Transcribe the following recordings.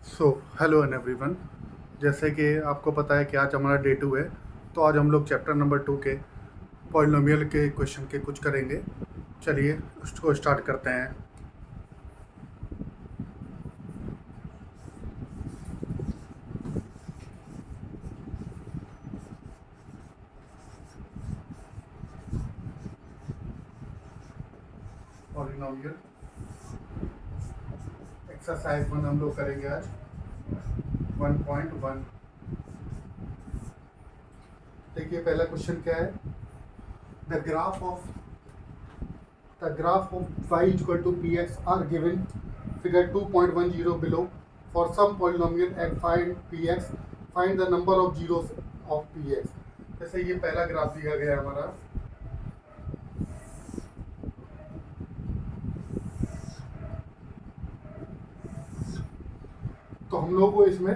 So hello and everyone. जैसे कि आपको पता है कि आज हमारा डे 2 है। तो आज हम लोग चैप्टर नंबर 2 के पॉलिनोमियल के क्वेश्चन के कुछ करेंगे। चलिए उसको स्टार्ट करते हैं। पॉलिनोमियल एक्सरसाइज 1 हम लोग करेंगे आज 1.1। देखिए पहला क्वेश्चन क्या है। The graph of y equal to px are given figure 2.10 below. For some polynomial at find px, find the number of zeros of px। जैसे ये पहला ग्राफ दिया गया है हमारा। तो हम लोग को इसमें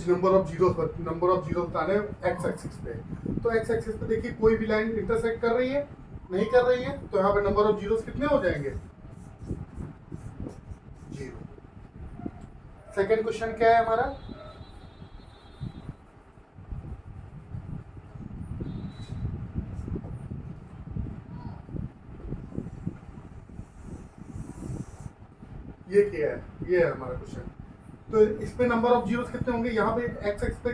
नंबर ऑफ जीरो बताने एक्स एक्सिस पे। तो एक्स एक्सिस पे देखिए कोई भी लाइन इंटरसेक्ट कर रही है, नहीं कर रही है, तो यहाँ पे नंबर ऑफ जीरोस कितने हो जाएंगे? जीरो। सेकेंड क्वेश्चन क्या है हमारा? ये क्या है? ये है हमारा क्वेश्चन। तो इसमें नंबर ऑफ जीरोस कितने होंगे? यहाँ पे एक्स एक्स पे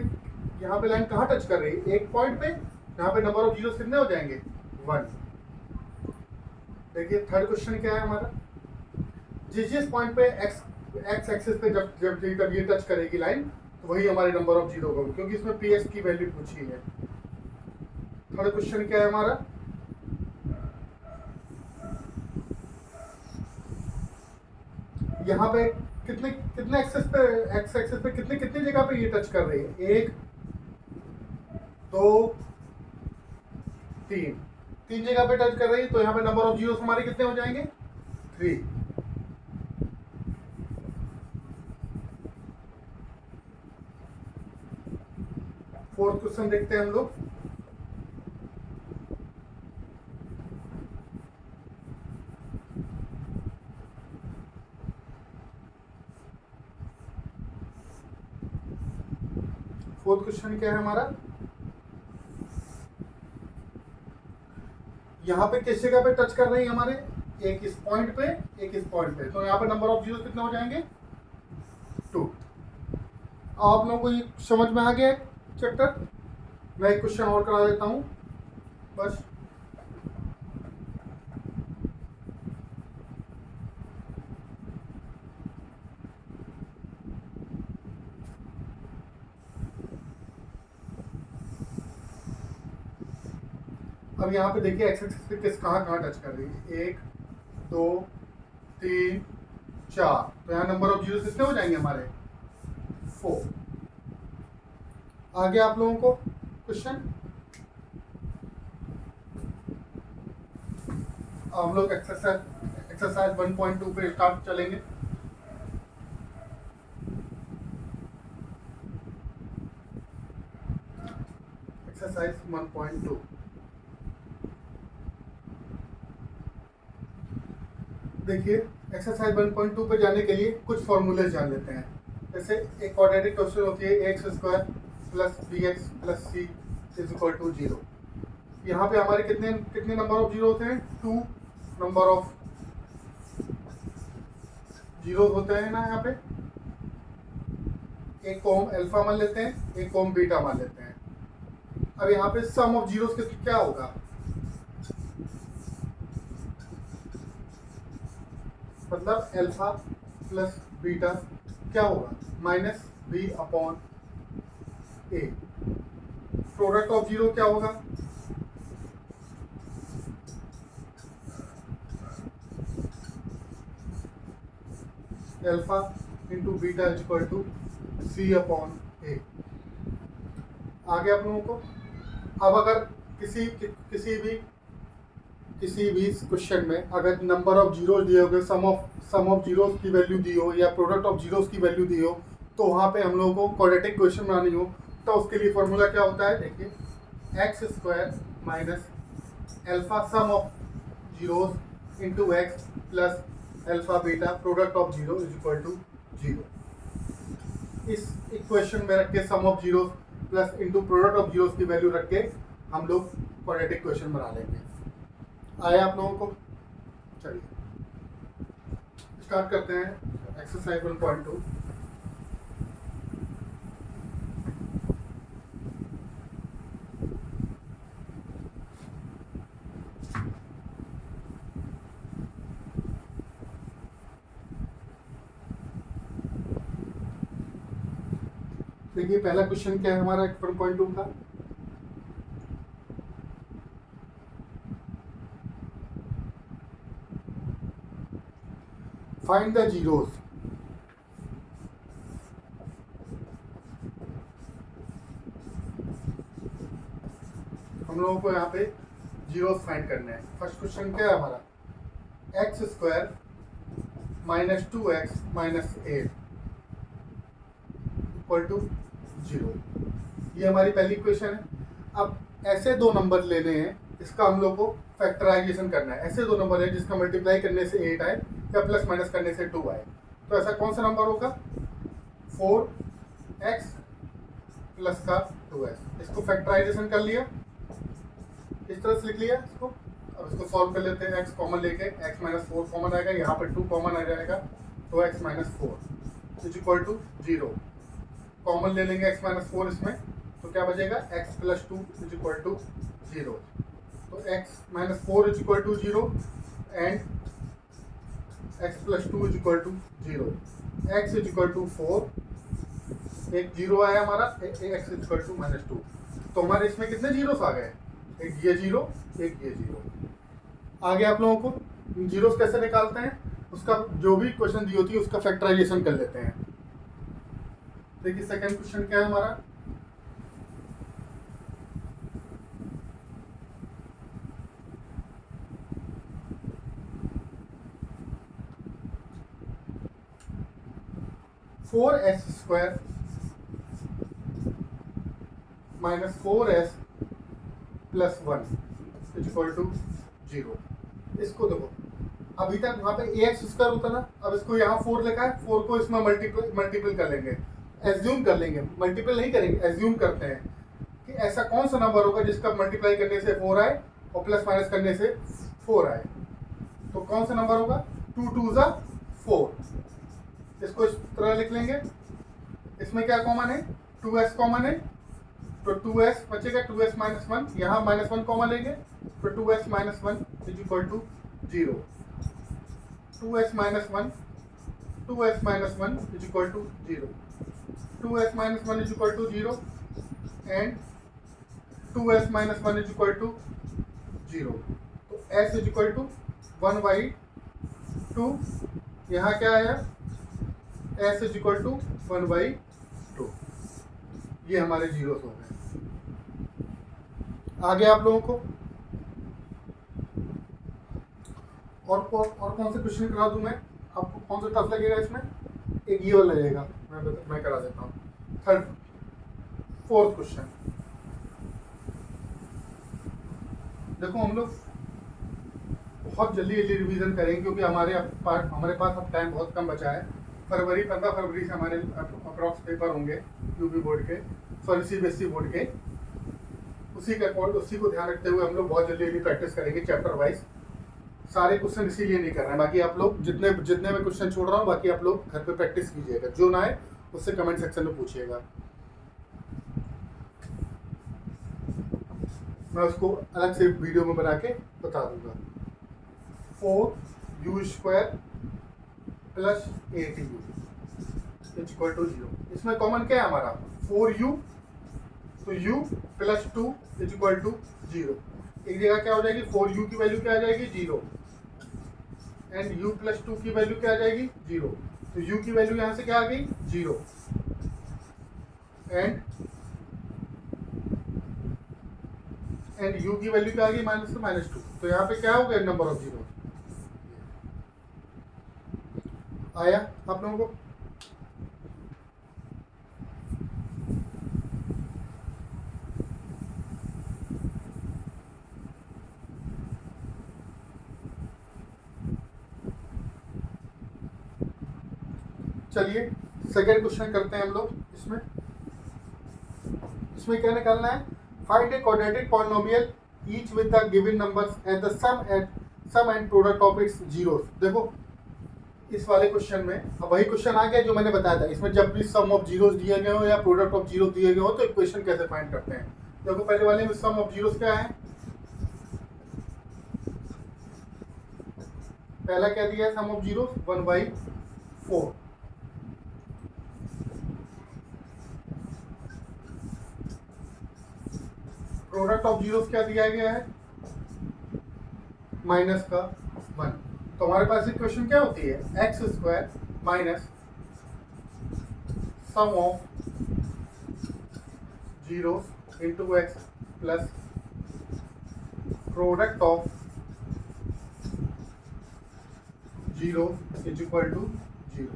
यहाँ पे लाइन कहाँ टच कर रही है? एक पॉइंट पे। यहाँ पे नंबर ऑफ जीरोस कितने हो जाएंगे? 1। देखिए थर्ड क्वेश्चन क्या है हमारा? जिस पॉइंट पे एक्स एक्सिस पे जब जब जब ये टच करेगी लाइन, तो वही हमारे नंबर ऑफ जीरो होगा, क्योंकि इसमें पी एक्स की वैल्यू पूछी है। थर्ड क्वेश्चन क्या है हमारा? यहाँ पे कितने कितने एक्सेस पे एक्स एक्सेस पे कितने कितनी जगह पे ये टच कर रही है? 1 2 3 जगह पे टच कर रही है, तो यहाँ पे नंबर ऑफ जीरोस हमारे कितने हो जाएंगे? 3। फोर्थ क्वेश्चन देखते हैं हम लोग। फोर्थ क्वेश्चन क्या है हमारा? यहाँ पे किस जगह पे टच कर रही है हमारे? एक इस पॉइंट पे, एक इस पॉइंट पे, तो यहाँ पे नंबर ऑफ जीरोस कितने हो जाएंगे? 2। आप लोगों को ये समझ में आ गया चैप्टर? मैं एक क्वेश्चन और करा देता हूँ बस। अब यहाँ पे देखिए एक्स एक्सिस पे किस कहाँ कहाँ टच कर रही है? 1 2 3 4, तो यहाँ नंबर ऑफ जीरो कितने हो जाएंगे हमारे? 4। आगे आप लोगों को क्वेश्चन। हम लोग एक्सरसाइज 1.2 पे स्टार्ट चलेंगे। एक्सरसाइज 1.2। देखिए एक्सरसाइज 1.2 पे जाने के लिए कुछ फॉर्मूले जान लेते हैं। जैसे एक क्वाड्रेटिक क्वेश्चन होती है x square plus b x plus c is equal to 0। यहाँ पे हमारे कितने कितने नंबर ऑफ जीरो होते हैं? 2 नंबर ऑफ जीरो होते हैं ना यहाँ पे। एक को हम अल्फा मान लेते हैं, एक को हम बीटा मान लेते हैं। अब यहाँ पे सम ऑफ जीरोस क्या होगा? मतलब अल्फा प्लस बीटा क्या होगा? Minus B upon A. Product of zero क्या होगा? Alpha into beta is equal to C upon A. आगे आप लोगों को अब अगर किसी भी क्वेश्चन में अगर नंबर ऑफ जीरोस दिए होंगे, सम ऑफ जीरोस की वैल्यू दी हो या प्रोडक्ट ऑफ जीरोस की वैल्यू दी हो, तो वहाँ पे हम लोगों को क्वाड्रेटिक क्वेश्चन बनानी हो, तो उसके लिए फॉर्मूला क्या होता है? देखिए x square minus alpha sum of zeros into x plus alpha beta product of zero is equal to zero. इस इक्वेशन में रख के sum of zeros plus into product of zeros की वैल्यू रख के हम लोग क्वाड्रेटिक क्वेश्चन बना लेंगे। आया आप लोगों को? चलिए स्टार्ट करते हैं एक्सरसाइज 1.2। देखिए पहला क्वेश्चन क्या है हमारा 1.2 का। Find the zeros. हम लोगों को यहाँ पे जीरोस फाइंड करने हैं। फर्स्ट क्वेश्चन क्या है हमारा, x square minus 2x minus 8 equal to 0। ये हमारी पहली इक्वेशन है। अब ऐसे दो नंबर लेने हैं, इसका हम लोग को फैक्टराइजेशन करना है। ऐसे दो नंबर है जिसका मल्टीप्लाई करने से 8 आए या प्लस माइनस करने से 2 आए। तो ऐसा कौन सा नंबर होगा, 4x प्लस का 2x। इसको फैक्टराइजेशन कर लिया, इस तरह से लिख लिया इसको। अब इसको सॉल्व कर लेते हैं। x कॉमन लेके x माइनस 4 कॉमन आएगा, यहाँ पर 2 कॉमन आ जाएगा, तो x minus 4 is equal to 0। Common ले लेंगे x माइनस 4 इसमें, तो क्या बचेगा, x plus 2 is equal to 0। तो x minus 4 is equal to 0 and x plus 2 is equal to 0। x is equal to 4, एक 0 आया हमारा, x is equal to minus 2। तो हमारे इसमें कितने जीरोस आ गए, एक ये 0 एक ये 0। आगे आप लोगों को जीरोस कैसे निकालते हैं, उसका जो भी क्वेश्चन दी होती है उसका फैक्टराइजेशन कर लेते हैं। देखिए सेकंड क्वेश्चन क्या है हमारा, four s square minus 4s plus 1 is equal to 0। इसको देखो, अभी तक वहाँ पे ax स्क्वायर होता ना, अब इसको यहाँ 4 लिखा है, 4 को इसमें मल्टीपल कर लेंगे, एज्यूम कर लेंगे, मल्टीपल नहीं करेंगे, एज्यूम करते हैं कि ऐसा कौन सा नंबर होगा जिसका मल्टीप्लाई करने से 4 आए और प्लस माइनस करने से 4 आए। तो कौन सा नंबर होगा, 2 2 ज़ा 4। इसको इस तरह लिख लेंगे। इसमें क्या कॉमन है, 2s कॉमन है, तो 2s बचेगा, 2s माइनस 1, यहाँ माइनस 1 कॉमन लेंगे, तो 2s minus 1 is equal to 0। 2s minus 1, 2s minus 1 is equal to 0। 2s minus 1 is equal to 0 and 2s minus 1 is equal to 0। तो s is equal to 1/2। यहाँ क्या आया, s is equal to 1/2। ये हमारे zeros हो गए। आगे आप लोगों को और कौन से क्वेश्चन करा दूं मैं, आपको कौन सा टफ लगेगा इसमें, एक ये वाला लगेगा, मैं करा देता हूँ। फोर्थ क्वेश्चन देखो, हम लोग बहुत जल्दी रिवीजन करेंगे क्योंकि हमारे पास अब टाइम बहुत कम बचा है। 15 फरवरी से हमारे अप्रॉक्स पेपर होंगे यूपी बोर्ड के, सॉरी सीबीएसई बोर्ड के। उसी को ध्यान रखते हुए हम लोग बहुत जल्दी प्रैक्टिस करेंगे चैप्टर वाइज। सारे क्वेश्चन इसीलिए नहीं कर रहे हैं, बाकी आप लोग जितने मैं क्वेश्चन छोड़ रहा हूँ, बाकी आप लोग घर पे प्रैक्टिस कीजिएगा। जो ना आए उससे कमेंट सेक्शन में पूछिएगा, मैं उसको अलग से वीडियो में बना के बता दूंगा। 4u² plus 8u is equal to 0। इसमें कॉमन क्या है हमारा, 4u, तो u plus 2 is equal to 0। एक जगह क्या हो जाएगी, 4u की वैल्यू क्या आ जाएगी, 0 एंड u प्लस 2 की वैल्यू क्या आ जाएगी, 0। तो u की वैल्यू यहाँ से क्या आ गई, 0 एंड u की वैल्यू क्या आ गई, -2। तो यहाँ पे क्या हो गया, नंबर ऑफ जीरो आया आप लोगों को। चलिए सेकेंड क्वेश्चन करते हैं हम लोग। इसमें क्या निकालना है? Find a quadratic polynomial each with the given numbers and the sum and product of its zeros. देखो इस वाले क्वेश्चन में अब वही क्वेश्चन आ गया जो मैंने बताया था। इसमें जब भी सम ऑफ जीरोस दिए गए हो या प्रोडक्ट ऑफ जीरो दिए गए हो तो इक्वेशन कैसे फाइंड करते हैं। देखो पहले वाले में सम ऑफ जीरोस क्या है? पहला क्या दिया है sum of zeros? 1/4। Product of zeros क्या दिया गया है? माइनस का 1। तो हमारे पास इक्वेशन क्या होती है? x² minus sum of zeros into x plus product of zero is equal to 0।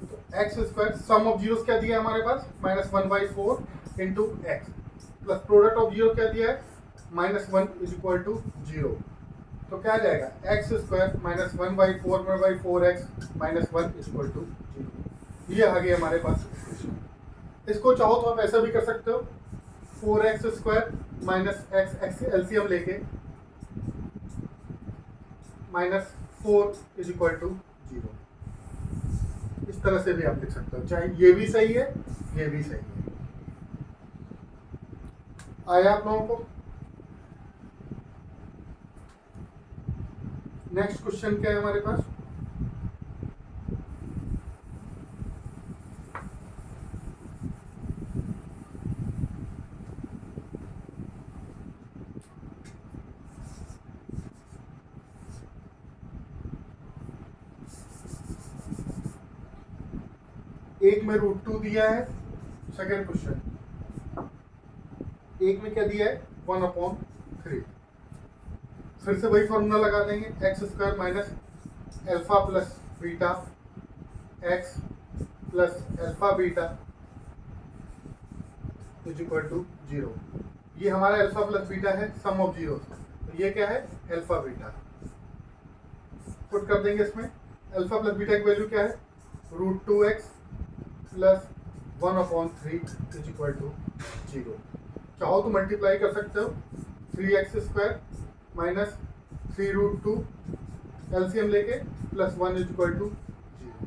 तो x² सम ऑफ जीरोस क्या दिया है हमारे पास? -1/4 into x plus product of zero क्या दिया है? -1 इज इक्वल टू 0। तो क्या आ जाएगा? x² minus 1/4x minus 1 is equal to 0। ये आ गया हमारे पास। इसको चाहो तो आप ऐसा भी कर सकते हो, 4x² माइनस x एलसीएम लेके -4 इज इक्वल टू 0। इस तरह से भी आप लिख सकते हो, चाहे ये भी सही है ये भी सही है। आया आप लोगों को? नेक्स्ट क्वेश्चन क्या है हमारे पास? एक में √2 दिया है। सेकेंड क्वेश्चन एक में क्या दिया है? 1/3। फिर से वही फॉर्मूला लगा देंगे, x² minus alpha plus beta x plus alpha beta is equal to 0। ये हमारा अल्फा प्लस बीटा है सम ऑफ जीरो। तो ये क्या है? Alpha beta. पुट कर देंगे इसमें। अल्फा प्लस बीटा की वैल्यू क्या है? √2x plus 1/3 is equal to 0। चाहो तो मल्टीप्लाई कर सकते हो, 3x² माइनस 3√2 एलसीएम लेके plus 1 is equal to 0।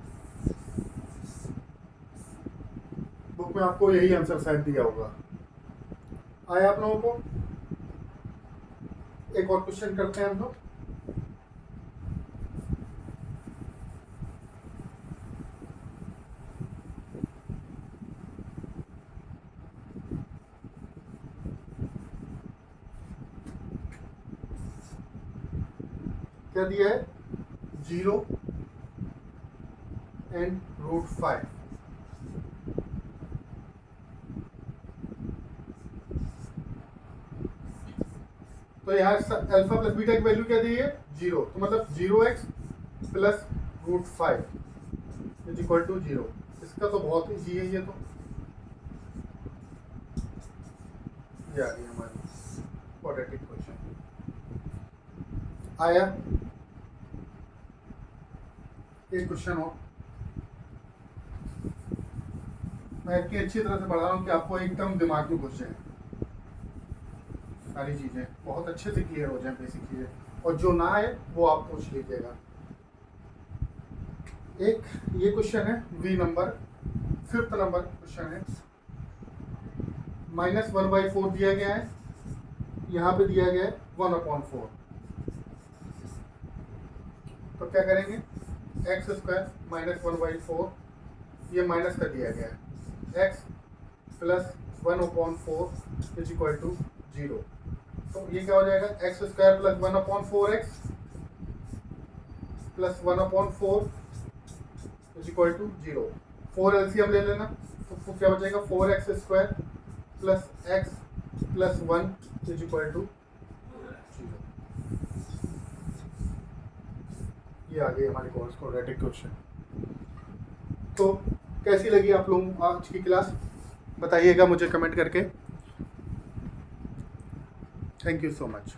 Book में आपको यही आंसर शायद दिया होगा। आया आप लोगों को? एक और क्वेश्चन करते हैं हम लोग। क्या दिया है? 0 एंड √5। तो यहाँ अल्फा प्लस बीटा की वैल्यू क्या दी है? 0। तो मतलब 0x plus √5 is equal to 0। इसका तो बहुत ईजी है ये तो। ये आ गई हमारी क्वाड्रेटिक क्वेश्चन। आया एक क्वेश्चन हो। मैं इतनी अच्छी तरह से पढ़ा रहा हूँ कि आपको एकदम दिमाग में घुस जाए, सारी चीज़ें बहुत अच्छे से क्लियर हो जाए, बेसिक चीज़ें। और जो ना है वो आप पूछ लीजिएगा। एक ये क्वेश्चन है we number, 5th number question है। -1/4 दिया गया है, यहाँ पे दिया गया है 1/4। तो क्या करेंगे? x² माइनस 1/4, ये माइनस कर दिया गया है, x plus 1/4 is equal to 0। तो ये क्या हो जाएगा? x² plus 1/4x plus 1/4 is equal to 0। 4 LCM ले लेना, तो क्या बचेगा? 4x² plus x plus 1 is equal to 0। ये आ गई हमारी कोर्स क्वाड्रेटिक क्वेश्चन। तो कैसी लगी आप लोगों को आज की क्लास? बताइएगा मुझे कमेंट करके। Thank you so much.